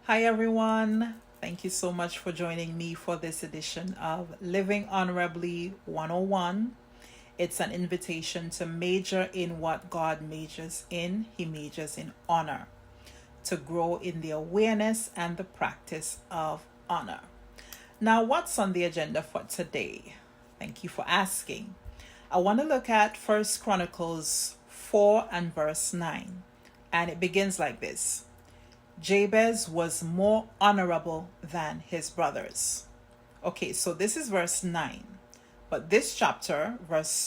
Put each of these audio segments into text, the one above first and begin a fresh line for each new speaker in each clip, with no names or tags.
Hi, everyone. Thank you so much for joining me for this edition of Living Honorably 101. It's an invitation to major in what God majors in. He majors in honor, to grow in the awareness and the practice of honor. Now, what's on the agenda for today? Thank you for asking. I want to look at First Chronicles 4 and verse 9. And it begins like this. Jabez was more honorable than his brothers. Okay, so this is verse 9. But this chapter,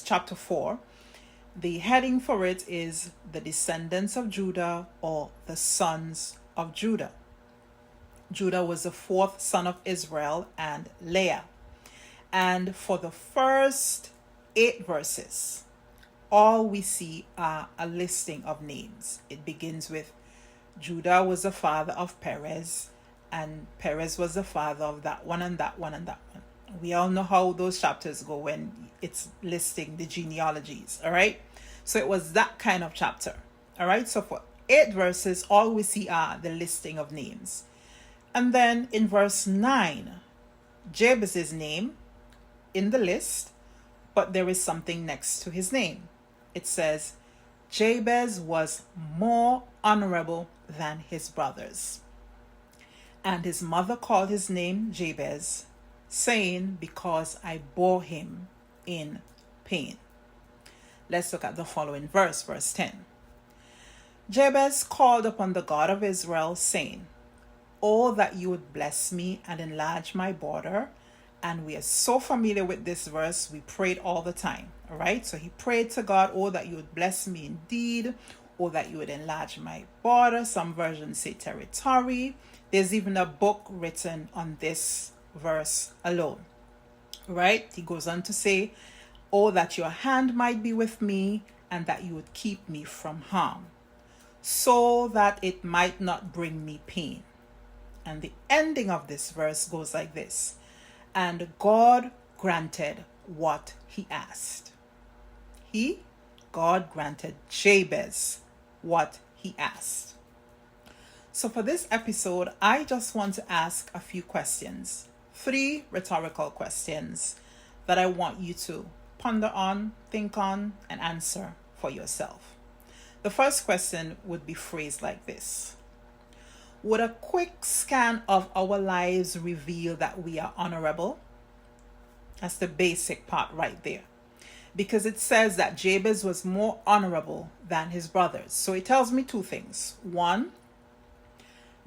chapter 4, the heading for it is the descendants of Judah or the sons of Judah. Judah was the fourth son of Israel and Leah. And for the first 8 verses, all we see are a listing of names. It begins with Judah was the father of Perez, and Perez was the father of that one and that one and that one. We all know how those chapters go when it's listing the genealogies, all right? So it was that kind of chapter, all right? So for 8 verses, all we see are the listing of names. And then in verse 9, Jabez's name in the list, but there is something next to his name. It says, Jabez was more honorable than his brothers. And his mother called his name Jabez, saying, because I bore him in pain. Let's look at the following verse 10. Jabez called upon the God of Israel, saying, oh, that you would bless me and enlarge my border. And we are so familiar with this verse, we prayed all the time. All right, so he prayed to God, oh, that you would bless me indeed, or that you would enlarge my border. Some versions say territory. There's even a book written on this verse alone. Right? He goes on to say, oh, that your hand might be with me, and that you would keep me from harm, so that it might not bring me pain. And the ending of this verse goes like this. And God granted what he asked. God granted Jabez what he asked. So for this episode, I just want to ask a few questions. 3 rhetorical questions that I want you to ponder on, think on, and answer for yourself. The first question would be phrased like this. Would a quick scan of our lives reveal that we are honorable? That's the basic part right there. Because it says that Jabez was more honorable than his brothers. So it tells me 2 things. 1,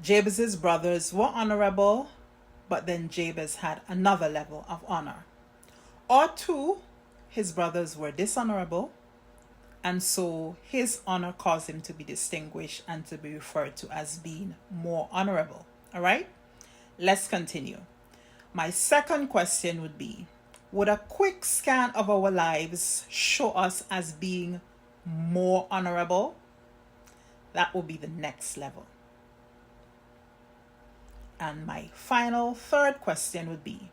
Jabez's brothers were honorable, but then Jabez had another level of honor. Or 2, his brothers were dishonorable, and so his honor caused him to be distinguished and to be referred to as being more honorable. All right? Let's continue. My second question would be, would a quick scan of our lives show us as being more honorable? That will be the next level. And my final 3rd question would be,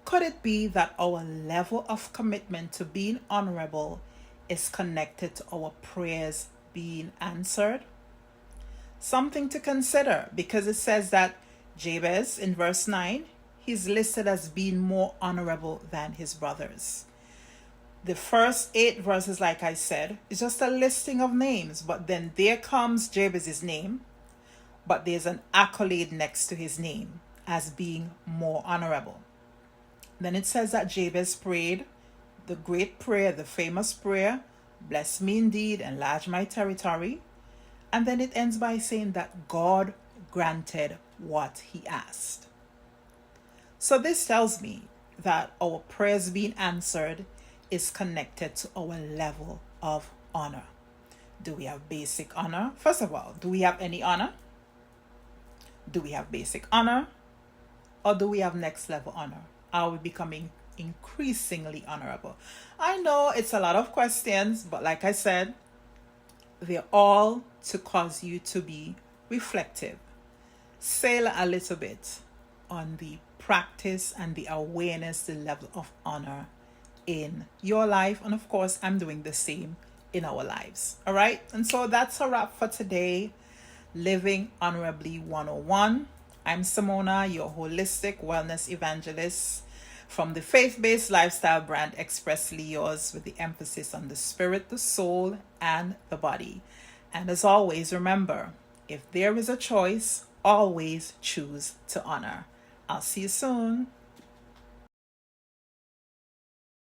could it be that our level of commitment to being honorable is connected to our prayers being answered? Something to consider, because it says that Jabez in verse 9, he's listed as being more honorable than his brothers. The first 8 verses, like I said, is just a listing of names, but then there comes Jabez's name, but there's an accolade next to his name as being more honorable. Then it says that Jabez prayed the great prayer, the famous prayer, bless me indeed, enlarge my territory. And then it ends by saying that God granted what he asked. So this tells me that our prayers being answered is connected to our level of honor. Do we have basic honor? First of all, do we have any honor? Do we have basic honor? Or do we have next level honor? Are we becoming increasingly honorable? I know it's a lot of questions, but like I said, they're all to cause you to be reflective. Sail a little bit on the practice and the awareness, the level of honor in your life. And of course, I'm doing the same in our lives. All right. And so that's a wrap for today. Living Honorably 101. I'm Semona, your holistic wellness evangelist from the faith-based lifestyle brand Expressly Yours, with the emphasis on the spirit, the soul, and the body. And as always, remember, if there is a choice, always choose to honor. I'll see you soon.